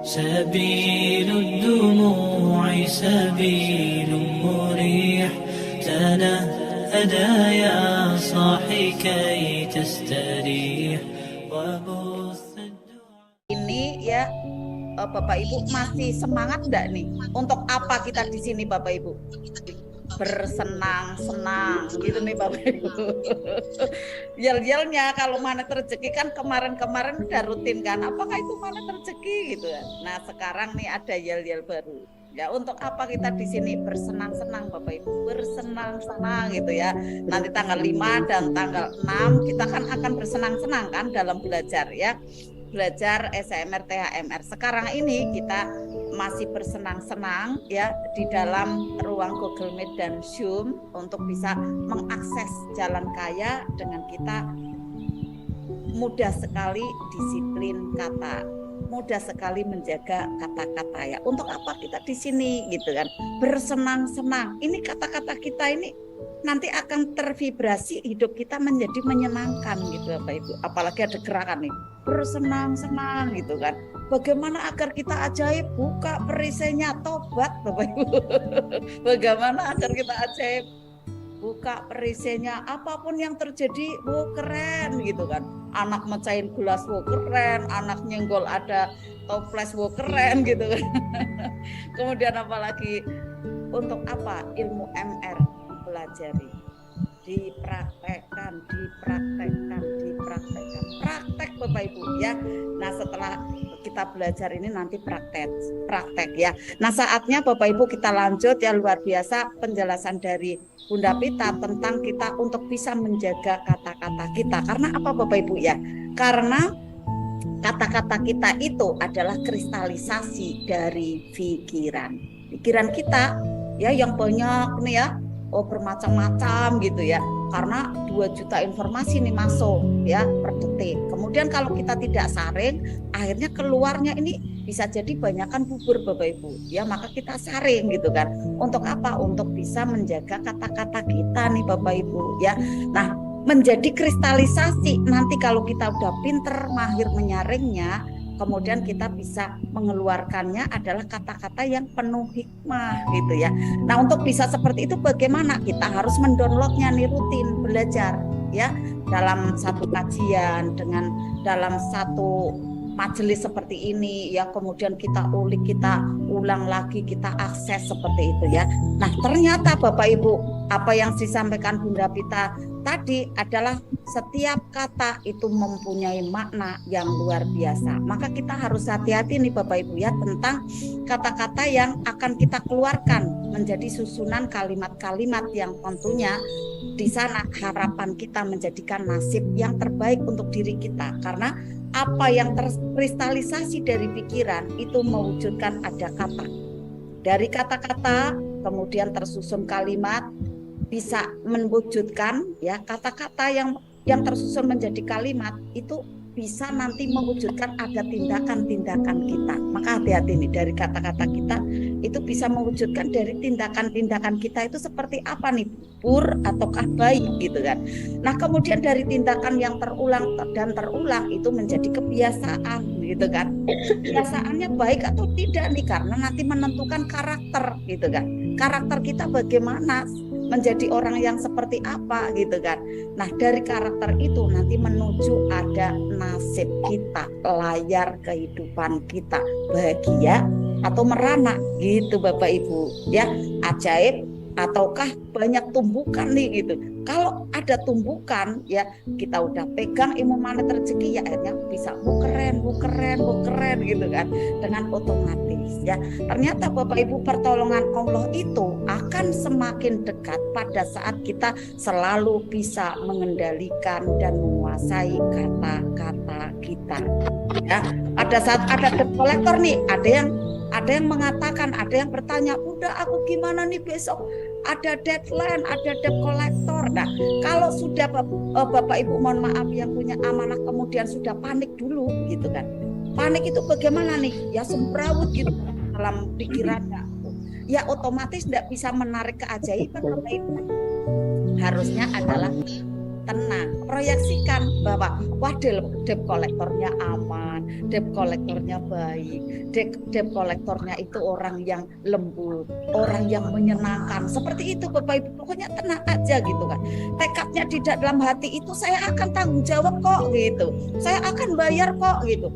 سبيل الدموع سبيل مريح تنهدى يا صاحي كي تستريح وبث Ini ya Bapak Ibu masih semangat enggak nih? Untuk apa kita di sini Bapak Ibu? Bersenang-senang gitu nih Bapak Ibu. Yel-yelnya kalau mana rezeki kan kemarin-kemarin udah rutin kan. Apakah itu mana rezeki gitu kan. Nah, sekarang nih ada yel-yel baru. Ya, untuk apa kita di sini bersenang-senang Bapak Ibu? Bersenang-senang gitu ya. Nanti tanggal 5 dan tanggal 6 kita kan akan bersenang-senang kan dalam belajar ya. Belajar SMR THMR. Sekarang ini kita masih bersenang-senang ya di dalam ruang Google Meet dan Zoom untuk bisa mengakses jalan kaya dengan kita mudah sekali disiplin kata, mudah sekali menjaga kata-kata ya. Untuk apa kita di sini gitu kan? Bersenang-senang. Ini kata-kata kita ini nanti akan tervibrasi, hidup kita menjadi menyenangkan gitu Bapak Ibu. Apalagi ada gerakan nih, bersenang-senang gitu kan. Bagaimana agar kita ajaib buka perisainya tobat Bapak Ibu. Bagaimana agar kita ajaib buka perisainya, apapun yang terjadi, keren gitu kan. Anak mecahin gelas, keren. Anak nyenggol ada toples, keren gitu kan. Kemudian apalagi untuk apa? Ilmu MR pelajari, dipraktekkan, praktek Bapak Ibu ya. Nah, setelah kita belajar ini nanti praktek ya. Nah, saatnya Bapak Ibu kita lanjut ya, luar biasa penjelasan dari Bunda Pita tentang kita untuk bisa menjaga kata-kata kita. Karena apa Bapak Ibu ya? Karena kata-kata kita itu adalah kristalisasi dari pikiran kita ya, yang banyak nih ya. Bermacam-macam gitu ya, karena 2 juta informasi nih masuk ya per detik. Kemudian kalau kita tidak saring, akhirnya keluarnya ini bisa jadi banyakan bubur Bapak Ibu ya, maka kita saring gitu kan. Untuk apa? Untuk bisa menjaga kata-kata kita nih Bapak Ibu ya. Nah, menjadi kristalisasi nanti kalau kita udah pinter, mahir menyaringnya, kemudian kita bisa mengeluarkannya adalah kata-kata yang penuh hikmah gitu ya. Nah, untuk bisa seperti itu bagaimana? Kita harus mendownloadnya nih, rutin belajar ya, dalam satu kajian, dengan dalam satu majelis seperti ini ya, kemudian kita ulik, kita ulang lagi, kita akses seperti itu ya. Nah, ternyata Bapak Ibu, apa yang disampaikan Bunda Pita tadi adalah setiap kata itu mempunyai makna yang luar biasa. Maka kita harus hati-hati nih Bapak Ibu ya, tentang kata-kata yang akan kita keluarkan menjadi susunan kalimat-kalimat yang tentunya di sana harapan kita menjadikan nasib yang terbaik untuk diri kita. Karena apa yang terkristalisasi dari pikiran itu mewujudkan ada kata. Dari kata-kata kemudian tersusun kalimat, bisa mewujudkan ya kata-kata yang tersusun menjadi kalimat itu bisa nanti mewujudkan ada tindakan-tindakan kita. Maka hati-hati nih, dari kata-kata kita itu bisa mewujudkan dari tindakan-tindakan kita itu seperti apa nih, buruk ataukah baik gitu kan. Nah, kemudian dari tindakan yang terulang dan terulang itu menjadi kebiasaan gitu kan. Kebiasaannya baik atau tidak nih, karena nanti menentukan karakter gitu kan. Karakter kita bagaimana, menjadi orang yang seperti apa gitu kan. Nah, dari karakter itu nanti menuju ada nasib kita, layar kehidupan kita, bahagia atau merana gitu Bapak Ibu ya. Ajaib ataukah banyak tumbukan nih gitu. Kalau ada tumbukan ya, kita udah pegang ilmu magnet rezeki ya, akhirnya bisa keren gitu kan, dengan otomatis ya. Ternyata Bapak Ibu, pertolongan Allah itu akan semakin dekat pada saat kita selalu bisa mengendalikan dan menguasai kata-kata kita ya. Pada saat ada debt collector nih, ada yang mengatakan, ada yang bertanya, udah aku gimana nih besok ada deadline, ada debt collector. Nah, kalau sudah Bapak Ibu mohon maaf yang punya amanah kemudian sudah panik dulu gitu kan. Panik itu bagaimana nih? Ya semrawut gitu dalam pikirannya. Ya otomatis tidak bisa menarik keajaiban Bapak Ibu. Harusnya adalah tenang. Proyeksikan bahwa wah debt kolektornya aman, debt kolektornya baik, debt kolektornya itu orang yang lembut, orang yang menyenangkan. Seperti itu Bapak Ibu, pokoknya tenang aja gitu kan. Tekadnya di dalam hati itu, saya akan tanggung jawab kok gitu, saya akan bayar kok gitu.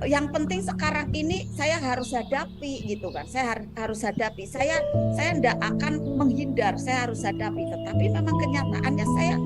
Yang penting sekarang ini saya harus hadapi gitu kan. Saya harus hadapi. Saya tidak akan menghindar. Saya harus hadapi. Tetapi memang kenyataannya saya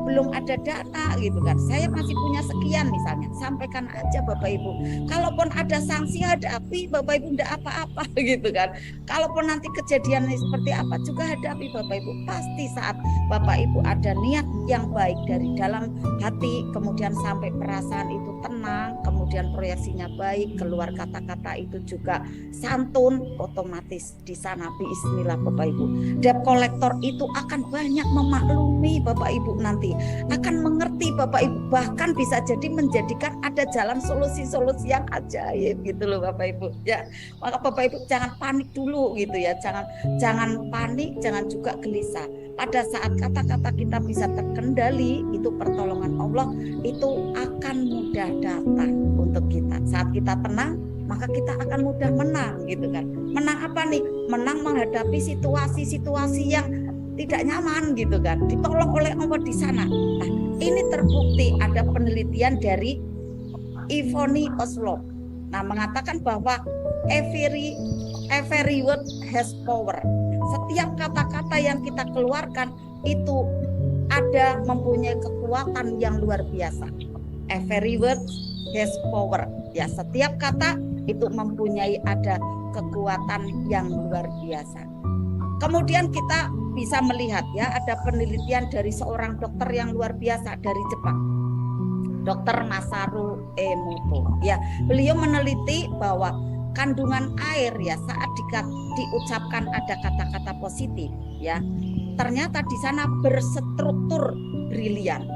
belum ada dana gitu kan. Saya masih punya sekian misalnya. Sampaikan aja Bapak Ibu. Kalaupun ada sanksi, hadapi Bapak Ibu, tidak apa-apa gitu kan. Kalaupun nanti kejadian seperti apa juga hadapi Bapak Ibu. Pasti saat Bapak Ibu ada niat yang baik dari dalam hati, kemudian sampai perasaan itu tenang, kemudian proyeksinya baik, keluar kata-kata itu juga santun, otomatis di sana bismillah Bapak Ibu. Debt kolektor itu akan banyak memaklumi Bapak Ibu, nanti akan mengerti Bapak Ibu, bahkan bisa jadi menjadikan ada jalan solusi-solusi yang ajaib gitu loh Bapak Ibu ya. Maka Bapak Ibu jangan panik dulu gitu ya, jangan panik, jangan juga gelisah. Pada saat kata-kata kita bisa terkendali, itu pertolongan Allah itu akan mudah datang untuk kita. Saat kita tenang, maka kita akan mudah menang gitu kan. Menang apa nih? Menang menghadapi situasi-situasi yang tidak nyaman gitu kan. Ditolong oleh Allah di sana. Nah, ini terbukti ada penelitian dari Ivoni Oslo. Nah, mengatakan bahwa every word has power. Setiap kata-kata yang kita keluarkan itu ada mempunyai kekuatan yang luar biasa. Every word has power. Ya, setiap kata itu mempunyai ada kekuatan yang luar biasa. Kemudian kita bisa melihat ya, ada penelitian dari seorang dokter yang luar biasa dari Jepang. Dr. Masaru Emoto. Ya, beliau meneliti bahwa kandungan air ya saat diucapkan ada kata-kata positif ya, ternyata di sana berstruktur brilian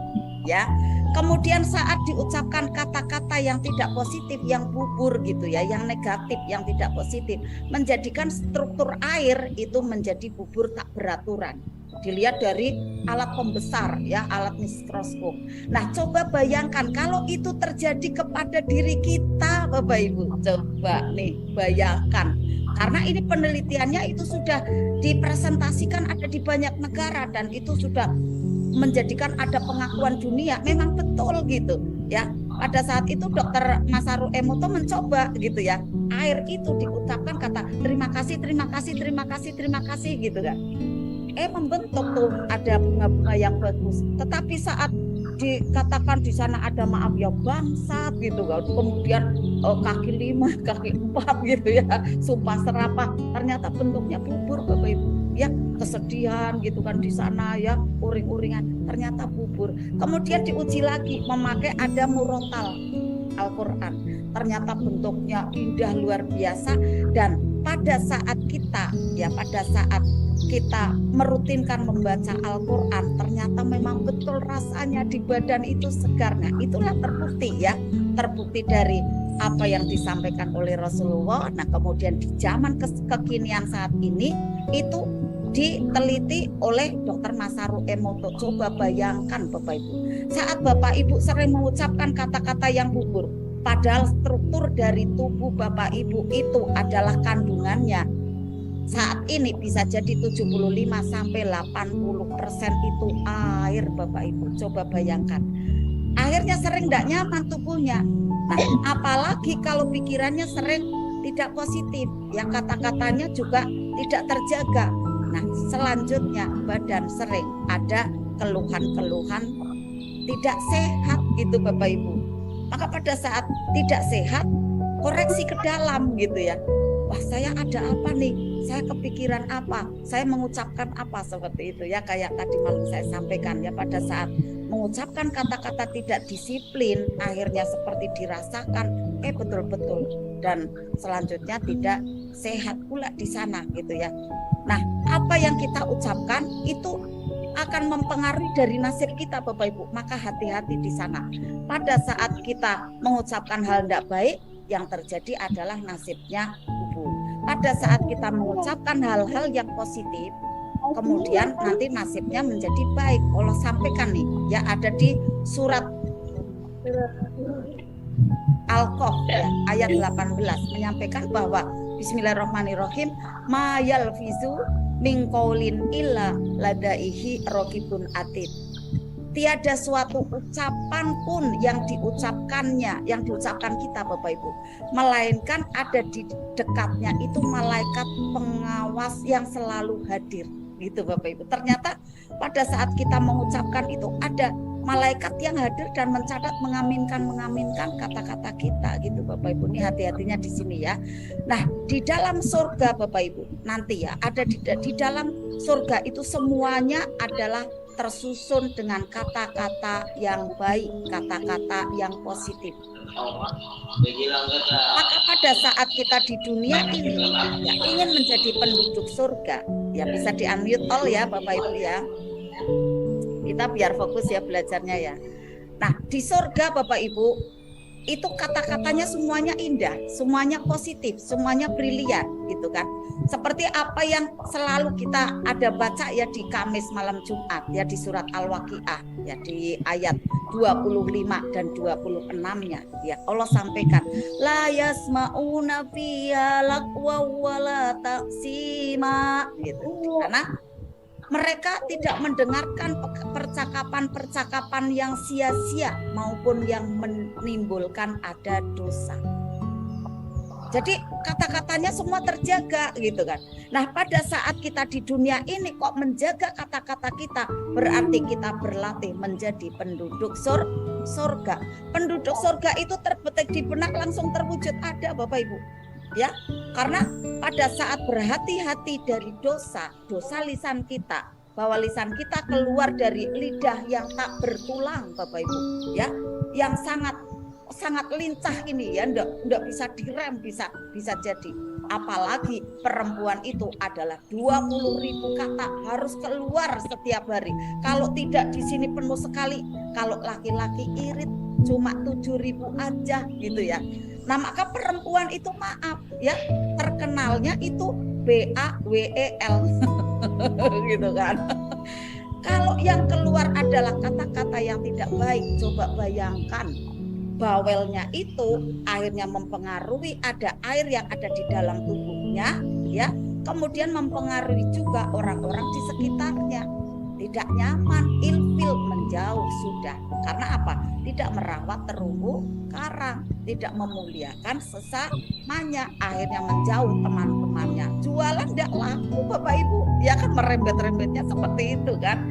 ya. Kemudian saat diucapkan kata-kata yang tidak positif, yang bubur gitu ya, yang negatif, yang tidak positif, menjadikan struktur air itu menjadi bubur tak beraturan. Dilihat dari alat pembesar ya, alat mikroskop. Nah, coba bayangkan kalau itu terjadi kepada diri kita Bapak Ibu. Coba nih bayangkan. Karena ini penelitiannya itu sudah dipresentasikan ada di banyak negara dan itu sudah menjadikan ada pengakuan dunia, memang betul gitu ya. Pada saat itu Dr. Masaru Emoto mencoba gitu ya, air itu diucapkan kata terima kasih, terima kasih, terima kasih, terima kasih gitu kan. Membentuk tuh ada bunga-bunga yang bagus. Tetapi saat dikatakan di sana ada maaf ya bangsat gitu kan, kemudian kaki 5, kaki 4 gitu ya, sumpah serapah, ternyata bentuknya bubur Bapak Ibu ya, kesedihan gitu kan di sana ya, uring-uringan, ternyata bubur. Kemudian diuji lagi memakai ada murotal Al-Quran, ternyata bentuknya indah luar biasa. Dan pada saat kita merutinkan membaca Al-Quran, ternyata memang betul rasanya di badan itu segar. Nah, itulah terbukti dari apa yang disampaikan oleh Rasulullah. Nah, kemudian di zaman kekinian saat ini itu diteliti oleh Dr. Masaru Emoto. Coba bayangkan Bapak Ibu, saat Bapak Ibu sering mengucapkan kata-kata yang bubur, padahal struktur dari tubuh Bapak Ibu itu adalah kandungannya saat ini bisa jadi 75 sampai 80% itu air Bapak Ibu. Coba bayangkan. Akhirnya sering tidak nyaman tubuhnya. Nah, apalagi kalau pikirannya sering tidak positif, yang kata-katanya juga tidak terjaga. Nah, selanjutnya badan sering ada keluhan-keluhan tidak sehat gitu Bapak Ibu. Maka pada saat tidak sehat, koreksi ke dalam gitu ya. Wah, saya ada apa nih? Saya kepikiran apa? Saya mengucapkan apa? Seperti itu ya, kayak tadi malam saya sampaikan ya, pada saat mengucapkan kata-kata tidak disiplin, akhirnya seperti dirasakan betul-betul, dan selanjutnya tidak sehat pula di sana gitu ya. Nah, apa yang kita ucapkan itu akan mempengaruhi dari nasib kita Bapak Ibu. Maka hati-hati di sana. Pada saat kita mengucapkan hal tidak baik, yang terjadi adalah nasibnya bubur. Pada saat kita mengucapkan hal-hal yang positif, kemudian nanti nasibnya menjadi baik. Allah sampaikan nih, ya ada di surat Al-Qaf ya, ayat 18 menyampaikan bahwa Bismillahirrahmanirrahim, ma yalfizu min qaulin illa ladaihi raqibun atid. Tiada suatu ucapan pun yang diucapkan kita Bapak Ibu, melainkan ada di dekatnya itu malaikat pengawas yang selalu hadir gitu Bapak Ibu. Ternyata pada saat kita mengucapkan itu ada malaikat yang hadir dan mencatat, mengaminkan kata-kata kita gitu Bapak Ibu. Ini hati-hatinya di sini ya. Nah, di dalam surga Bapak Ibu nanti ya, ada di dalam surga itu semuanya adalah tersusun dengan kata-kata yang baik, kata-kata yang positif. Maka pada saat kita di dunia ini ya, ingin menjadi penduduk surga, ya bisa di-unmute all ya Bapak Ibu ya. Kita biar fokus ya belajarnya ya. Nah, di surga Bapak Ibu itu kata-katanya semuanya indah, semuanya positif, semuanya brilian gitu kan. Seperti apa yang selalu kita ada baca ya di Kamis malam Jumat ya, di surat Al-Waqiah ya, di ayat 25 dan 26-nya ya, Allah sampaikan la yasmauna fiha laqwa wala taqsima gitu. Karena mereka tidak mendengarkan percakapan-percakapan yang sia-sia maupun yang menimbulkan ada dosa. Jadi kata-katanya semua terjaga gitu kan. Nah, pada saat kita di dunia ini kok menjaga kata-kata kita, berarti kita berlatih menjadi penduduk surga. Penduduk surga itu terbetik di benak langsung terwujud ada Bapak Ibu. Ya, karena pada saat berhati-hati dari dosa lisan kita, bahwa lisan kita keluar dari lidah yang tak bertulang Bapak Ibu, ya, yang sangat lincah ini ya, enggak bisa direm, bisa jadi. Apalagi perempuan itu adalah 20.000 kata harus keluar setiap hari. Kalau tidak di sini penuh sekali, kalau laki-laki irit cuma 7.000 aja gitu ya. Nah, maka perempuan itu maaf ya, terkenalnya itu BAWEL gitu kan. Kalau yang keluar adalah kata-kata yang tidak baik, coba bayangkan bawelnya itu akhirnya mempengaruhi ada air yang ada di dalam tubuhnya ya, kemudian mempengaruhi juga orang-orang di sekitarnya. Tidak nyaman, ilfil, menjauh sudah. Karena apa? Tidak merawat terumbu karang, tidak memuliakan sesamanya, akhirnya menjauh teman-temannya. Jualan tidak laku Bapak Ibu, ya kan, merembet-rembetnya seperti itu kan.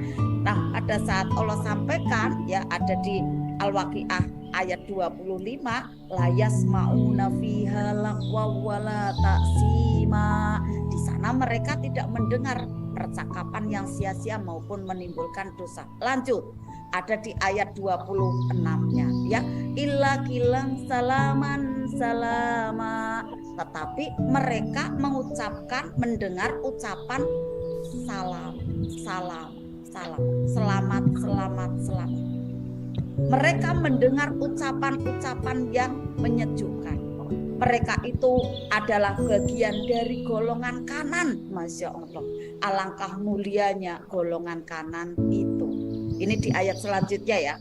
Nah, pada saat Allah sampaikan ya, ada di Al-Waqiah ayat 25, la yasma'una fiha laqwa wala ta'sima. Di sana mereka tidak mendengar percakapan yang sia-sia maupun menimbulkan dosa. Lanjut, ada di ayat 26-nya ya, illa kilang salaman salama. Tetapi mereka mengucapkan, mendengar ucapan salam, selamat. Mereka mendengar ucapan-ucapan yang menyejukkan. Mereka itu adalah bagian dari golongan kanan. Masya Allah, alangkah mulianya golongan kanan itu. Ini di ayat selanjutnya ya.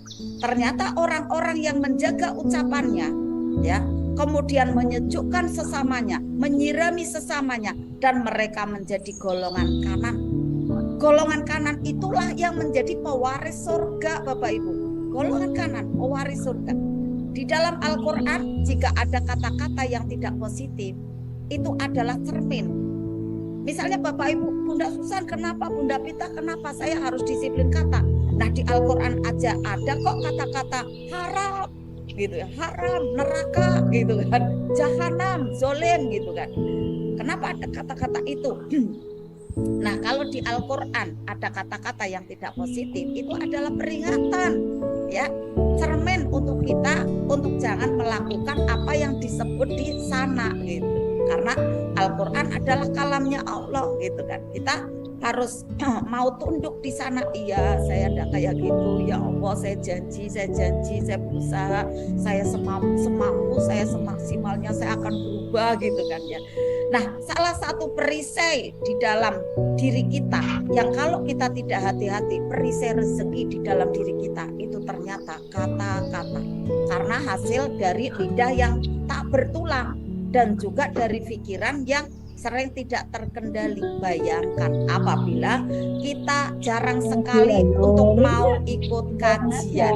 Ternyata orang-orang yang menjaga ucapannya ya, kemudian menyejukkan sesamanya, menyirami sesamanya, dan mereka menjadi golongan kanan. Golongan kanan itulah yang menjadi pewaris surga Bapak Ibu. Golongan kanan, pewaris surga. Di dalam Al-Quran, jika ada kata-kata yang tidak positif, itu adalah cermin. Misalnya Bapak Ibu, Bunda Susan kenapa, Bunda Pita kenapa saya harus disiplin kata. Nah, di Al-Quran aja ada kok kata-kata haram gitu ya, haram, neraka gitu kan, jahanam, zolim gitu kan. Kenapa ada kata-kata itu? Nah, kalau di Al-Quran ada kata-kata yang tidak positif, itu adalah peringatan ya, cermin untuk kita untuk jangan melakukan apa yang disebut di sana gitu. Karena Al-Quran adalah kalamnya Allah gitu kan. Kita harus mau tunduk di sana. Iya, saya tidak kayak gitu. Ya Allah, saya janji, saya berusaha, saya semampu, saya semaksimalnya, saya akan berubah. berubah gitu kan ya. Nah, salah satu perisai di dalam diri kita yang kalau kita tidak hati-hati, perisai rezeki di dalam diri kita itu ternyata kata-kata, karena hasil dari lidah yang tak bertulang dan juga dari pikiran yang sering tidak terkendali. Bayangkan apabila kita jarang sekali untuk mau ikut kajian,